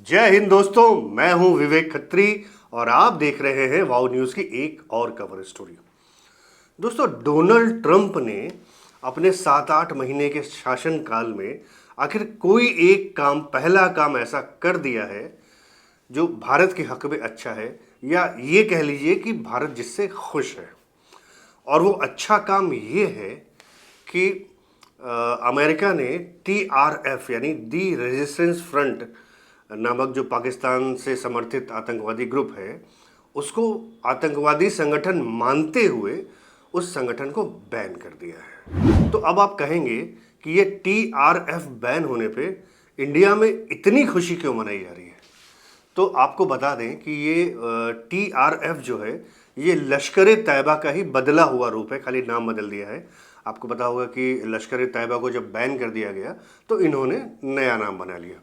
जय हिंद दोस्तों, मैं हूं विवेक खत्री और आप देख रहे हैं वाव न्यूज की एक और कवर स्टोरी। दोस्तों, डोनाल्ड ट्रंप ने अपने 7-8 महीने के शासनकाल में आखिर कोई एक काम, पहला काम ऐसा कर दिया है जो भारत के हक में अच्छा है, या ये कह लीजिए कि भारत जिससे खुश है। और वो अच्छा काम ये है कि अमेरिका ने TRF यानी दी रेजिस्टेंस फ्रंट नामक जो पाकिस्तान से समर्थित आतंकवादी ग्रुप है, उसको आतंकवादी संगठन मानते हुए उस संगठन को बैन कर दिया है। तो अब आप कहेंगे कि ये TRF बैन होने पे इंडिया में इतनी खुशी क्यों मनाई जा रही है। तो आपको बता दें कि ये TRF जो है, ये लश्कर तैयबा का ही बदला हुआ रूप है, खाली नाम बदल दिया है। आपको पता होगा कि लश्कर तैयबा को जब बैन कर दिया गया तो इन्होंने नया नाम बना लिया।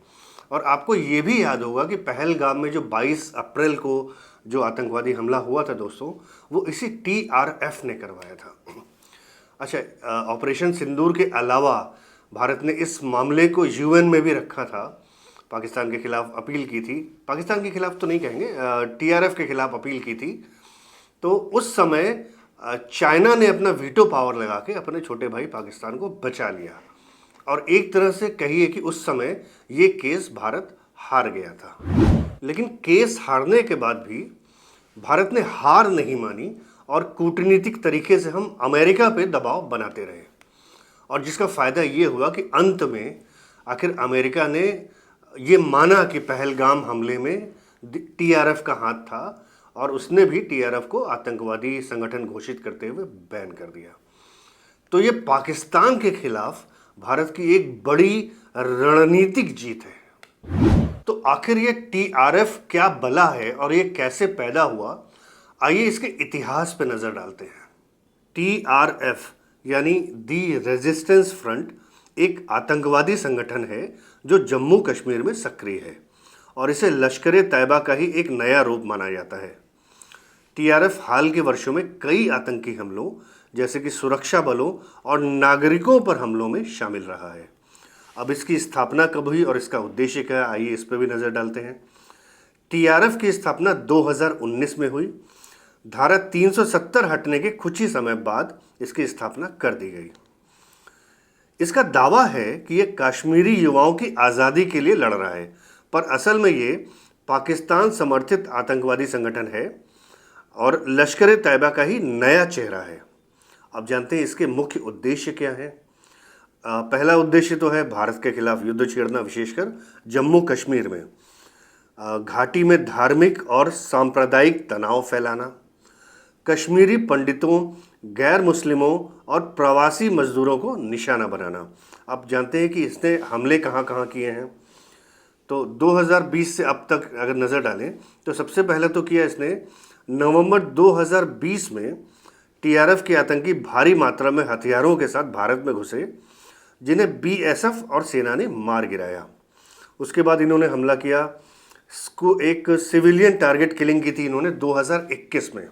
और आपको ये भी याद होगा कि पहलगाम में जो 22 अप्रैल को जो आतंकवादी हमला हुआ था दोस्तों, वो इसी TRF ने करवाया था। अच्छा, ऑपरेशन सिंदूर के अलावा भारत ने इस मामले को UN में भी रखा था। पाकिस्तान के खिलाफ अपील की थी, पाकिस्तान के खिलाफ तो नहीं कहेंगे, TRF के खिलाफ अपील की थी। तो उस समय चाइना ने अपना वीटो पावर लगा के अपने छोटे भाई पाकिस्तान को बचा लिया। और एक तरह से कहिए कि उस समय ये केस भारत हार गया था। लेकिन केस हारने के बाद भी भारत ने हार नहीं मानी और कूटनीतिक तरीके से हम अमेरिका पे दबाव बनाते रहे। और जिसका फ़ायदा ये हुआ कि अंत में आखिर अमेरिका ने ये माना कि पहलगाम हमले में TRF का हाथ था और उसने भी TRF को आतंकवादी संगठन घोषित करते हुए बैन कर दिया। तो ये पाकिस्तान के खिलाफ भारत की एक बड़ी रणनीतिक जीत है। तो आखिर ये TRF क्या बला है और ये कैसे पैदा हुआ, आइए इसके इतिहास पे नजर डालते हैं। TRF यानी दी रेजिस्टेंस फ्रंट एक आतंकवादी संगठन है जो जम्मू कश्मीर में सक्रिय है और इसे लश्कर तैयबा का ही एक नया रूप माना जाता है। TRF हाल के वर्षों में कई आतंकी हमलों जैसे कि सुरक्षा बलों और नागरिकों पर हमलों में शामिल रहा है। अब इसकी स्थापना कब हुई और इसका उद्देश्य क्या है, आइए इस पर भी नज़र डालते हैं। TRF की स्थापना 2019 में हुई। धारा 370 हटने के कुछ ही समय बाद इसकी स्थापना कर दी गई। इसका दावा है कि यह कश्मीरी युवाओं की आज़ादी के लिए लड़ रहा है, पर असल में ये पाकिस्तान समर्थित आतंकवादी संगठन है और लश्कर तैयबा का ही नया चेहरा है। अब जानते हैं इसके मुख्य उद्देश्य क्या है। पहला उद्देश्य तो है भारत के खिलाफ युद्ध छेड़ना, विशेषकर जम्मू कश्मीर में घाटी में धार्मिक और सांप्रदायिक तनाव फैलाना, कश्मीरी पंडितों, गैर मुस्लिमों और प्रवासी मजदूरों को निशाना बनाना। आप जानते हैं कि इसने हमले कहाँ कहाँ किए हैं। तो 2020 से अब तक अगर नज़र डालें तो सबसे पहले तो किया इसने नवंबर 2020 में TRF के आतंकी भारी मात्रा में हथियारों के साथ भारत में घुसे, जिन्हें BSF और सेना ने मार गिराया। उसके बाद इन्होंने हमला किया, एक सिविलियन टारगेट किलिंग की थी इन्होंने 2021 में।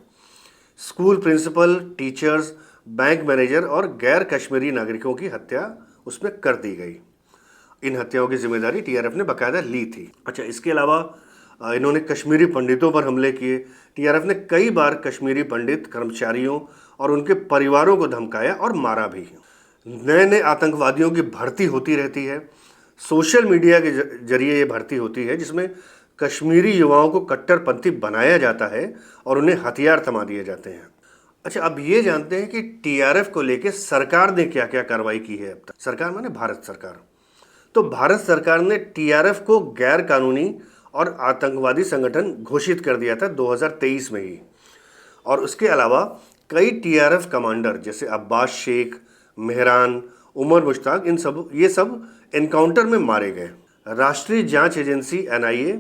School principal, teachers, bank manager और गैर कश्मीरी नागरिकों की हत्या उसमें कर दी गई। इन हत्याओं की जिम्मेदारी TRF ने बाकायदा ली थी। अच्छा, इसके अलावा इन्होंने कश्मीरी पंडितों पर हमले किए। TRF ने कई बार कश्मीरी पंडित, कर्मचारियों और उनके परिवारों को धमकाया और मारा भी। नए नए आतंकवादियों की भर्ती होती रहती है। सोशल मीडिया के जरिए ये भर्ती होती है, जिसमें कश्मीरी युवाओं को कट्टरपंथी बनाया जाता है और उन्हें हथियार थमा दिए जाते हैं। अच्छा, अब ये जानते हैं कि TRF को लेकर सरकार ने क्या क्या कार्रवाई की है अब तक। सरकार माने भारत सरकार। तो भारत सरकार ने TRF को गैर कानूनी और आतंकवादी संगठन घोषित कर दिया था 2023 में ही। और उसके अलावा कई TRF कमांडर जैसे अब्बास शेख, मेहरान, उमर मुश्ताक, ये सब एनकाउंटर में मारे गए। राष्ट्रीय जांच एजेंसी NIA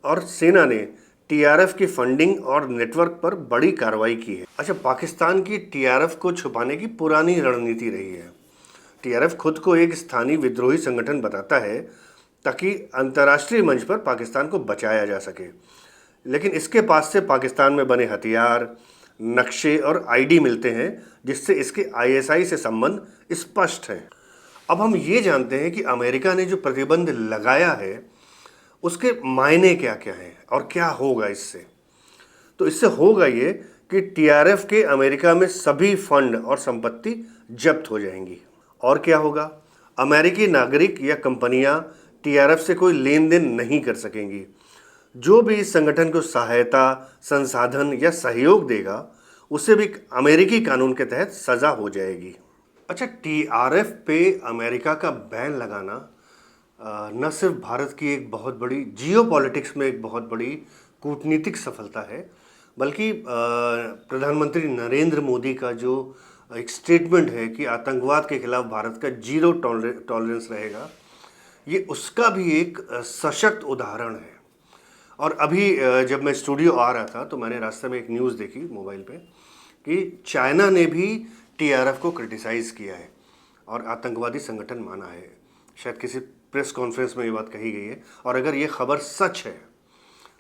और सेना ने TRF की फंडिंग और नेटवर्क पर बड़ी कार्रवाई की है। अच्छा, पाकिस्तान की TRF को छुपाने की पुरानी रणनीति रही है। TRF खुद को एक स्थानीय विद्रोही संगठन बताता है ताकि अंतर्राष्ट्रीय मंच पर पाकिस्तान को बचाया जा सके, लेकिन इसके पास से पाकिस्तान में बने हथियार, नक्शे और ID मिलते हैं, जिससे इसके ISI से संबंध स्पष्ट हैं। अब हम ये जानते हैं कि अमेरिका ने जो प्रतिबंध लगाया है उसके मायने क्या क्या हैं और क्या होगा इससे। तो इससे होगा ये कि टीआरएफ के अमेरिका में सभी फंड और संपत्ति जब्त हो जाएंगी। और क्या होगा, अमेरिकी नागरिक या कंपनियां टीआरएफ से कोई लेन देन नहीं कर सकेंगी। जो भी इस संगठन को सहायता, संसाधन या सहयोग देगा उसे भी अमेरिकी कानून के तहत सजा हो जाएगी। अच्छा, टीआरएफ पे अमेरिका का बैन लगाना न सिर्फ भारत की एक बहुत बड़ी जियोपॉलिटिक्स में एक बहुत बड़ी कूटनीतिक सफलता है, बल्कि प्रधानमंत्री नरेंद्र मोदी का जो एक स्टेटमेंट है कि आतंकवाद के खिलाफ भारत का जीरो टॉलरेंस रहेगा, ये उसका भी एक सशक्त उदाहरण है। और अभी जब मैं स्टूडियो आ रहा था तो मैंने रास्ते में एक न्यूज़ देखी मोबाइल पे कि चाइना ने भी टीआरएफ को क्रिटिसाइज़ किया है और आतंकवादी संगठन माना है। शायद किसी प्रेस कॉन्फ्रेंस में ये बात कही गई है। और अगर ये खबर सच है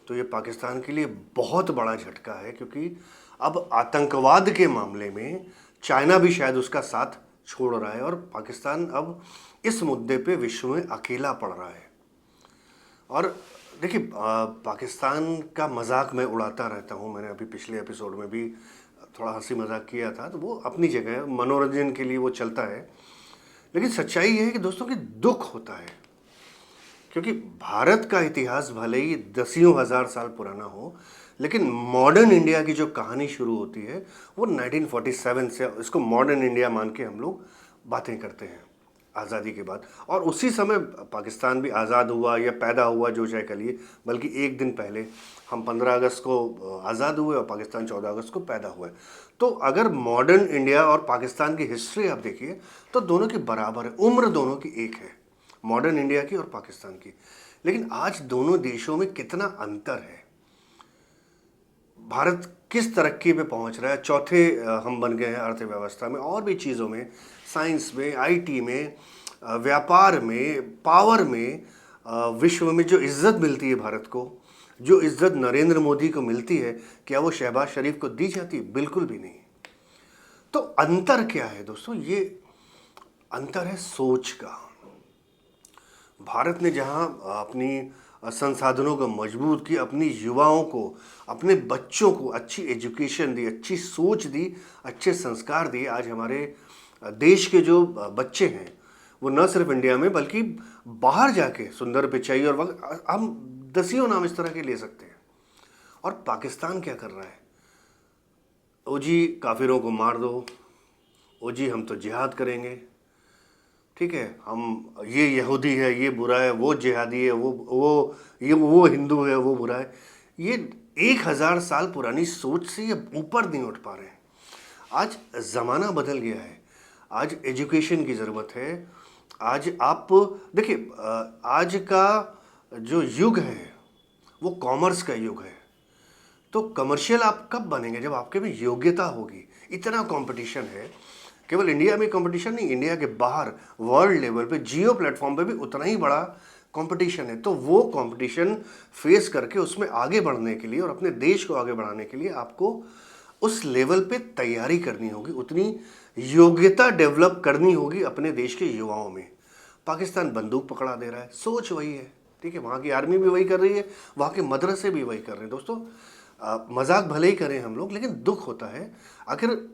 तो ये पाकिस्तान के लिए बहुत बड़ा झटका है, क्योंकि अब आतंकवाद के मामले में चाइना भी शायद उसका साथ छोड़ रहा है और पाकिस्तान अब इस मुद्दे पे विश्व में अकेला पड़ रहा है। और देखिए, पाकिस्तान का मजाक मैं उड़ाता रहता हूँ, मैंने अभी पिछले एपिसोड में भी थोड़ा हंसी मजाक किया था, तो वो अपनी जगह मनोरंजन के लिए वो चलता है। लेकिन सच्चाई ये है कि दोस्तों कि दुख होता है, क्योंकि भारत का इतिहास भले ही दसियों हजार साल पुराना हो, लेकिन मॉडर्न इंडिया की जो कहानी शुरू होती है वो 1947 से। इसको मॉडर्न इंडिया मान के हम लोग बातें करते हैं आज़ादी के बाद। और उसी समय पाकिस्तान भी आज़ाद हुआ या पैदा हुआ, जो चाहे कहिए, बल्कि एक दिन पहले हम 15 अगस्त को आज़ाद हुए और पाकिस्तान 14 अगस्त को पैदा हुआ। तो अगर मॉडर्न इंडिया और पाकिस्तान की हिस्ट्री आप देखिए तो दोनों की बराबर है, उम्र दोनों की एक है, मॉडर्न इंडिया की और पाकिस्तान की। लेकिन आज दोनों देशों में कितना अंतर है। भारत किस तरक्की पे पहुंच रहा है, चौथे हम बन गए हैं अर्थव्यवस्था में, और भी चीज़ों में, साइंस में, आईटी में, व्यापार में, पावर में, विश्व में जो इज्जत मिलती है भारत को, जो इज्जत नरेंद्र मोदी को मिलती है, क्या वो शहबाज शरीफ को दी जाती? बिल्कुल भी नहीं। तो अंतर क्या है दोस्तों? ये अंतर है सोच का। भारत ने जहां अपनी संसाधनों को मजबूत की, अपनी युवाओं को, अपने बच्चों को अच्छी एजुकेशन दी, अच्छी सोच दी, अच्छे संस्कार दिए, आज हमारे देश के जो बच्चे हैं वो न सिर्फ इंडिया में बल्कि बाहर जाके सुंदर पिचाई और वक्त, हम दसियों नाम इस तरह के ले सकते हैं। और पाकिस्तान क्या कर रहा है? ओ जी काफिरों को मार दो, ओ जी हम तो जिहाद करेंगे, ठीक है, हम ये यहूदी है, ये बुरा है, वो जिहादी है, वो हिंदू है, वो बुरा है। ये 1000 साल पुरानी सोच से ये ऊपर नहीं उठ पा रहे हैं। आज ज़माना बदल गया है, आज एजुकेशन की ज़रूरत है। आज आप देखिए, आज का जो युग है वो कॉमर्स का युग है। तो कमर्शियल आप कब बनेंगे? जब आपके में योग्यता होगी। इतना कंपटीशन है, केवल इंडिया में कंपटीशन नहीं, इंडिया के बाहर वर्ल्ड लेवल पे, जियो प्लेटफॉर्म पे भी उतना ही बड़ा कंपटीशन है। तो वो कंपटीशन फेस करके उसमें आगे बढ़ने के लिए और अपने देश को आगे बढ़ाने के लिए आपको उस लेवल पे तैयारी करनी होगी, उतनी योग्यता डेवलप करनी होगी अपने देश के युवाओं में। पाकिस्तान बंदूक पकड़ा दे रहा है, सोच वही है, ठीक है, वहाँ की आर्मी भी वही कर रही है, वहाँ के मदरसे भी वही कर रहे हैं। दोस्तों, मजाक भले ही करें हम लोग, लेकिन दुख होता है। आखिर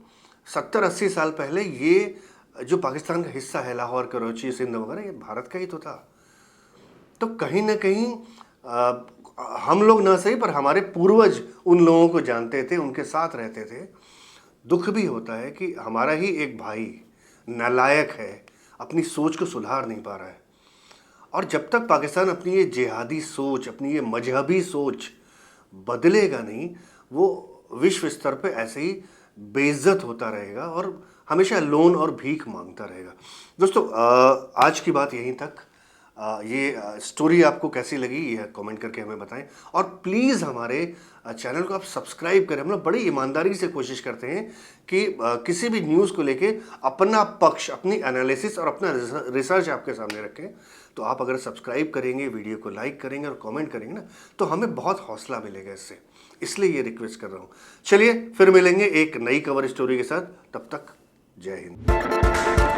70-80 साल पहले ये जो पाकिस्तान का हिस्सा है, लाहौर, कराची, सिंध वगैरह, ये भारत का ही तो था। तो कहीं ना कहीं हम लोग ना सही पर हमारे पूर्वज उन लोगों को जानते थे, उनके साथ रहते थे। दुख भी होता है कि हमारा ही एक भाई नालायक है, अपनी सोच को सुधार नहीं पा रहा है। और जब तक पाकिस्तान अपनी ये जिहादी सोच, अपनी ये मजहबी सोच बदलेगा नहीं, वो विश्व स्तर पे ऐसे ही बेइज्जत होता रहेगा और हमेशा लोन और भीख मांगता रहेगा। दोस्तों, आज की बात यहीं तक। ये स्टोरी आपको कैसी लगी ये कमेंट करके हमें बताएं, और प्लीज़ हमारे चैनल को आप सब्सक्राइब करें। हम लोग बड़ी ईमानदारी से कोशिश करते हैं कि किसी भी न्यूज़ को लेके अपना पक्ष, अपनी एनालिसिस और अपना रिसर्च आपके सामने रखें। तो आप अगर सब्सक्राइब करेंगे, वीडियो को लाइक करेंगे और कमेंट करेंगे ना, तो हमें बहुत हौसला मिलेगा इससे, इसलिए ये रिक्वेस्ट कर रहा हूँ। चलिए फिर मिलेंगे एक नई कवर स्टोरी के साथ, तब तक जय हिंद।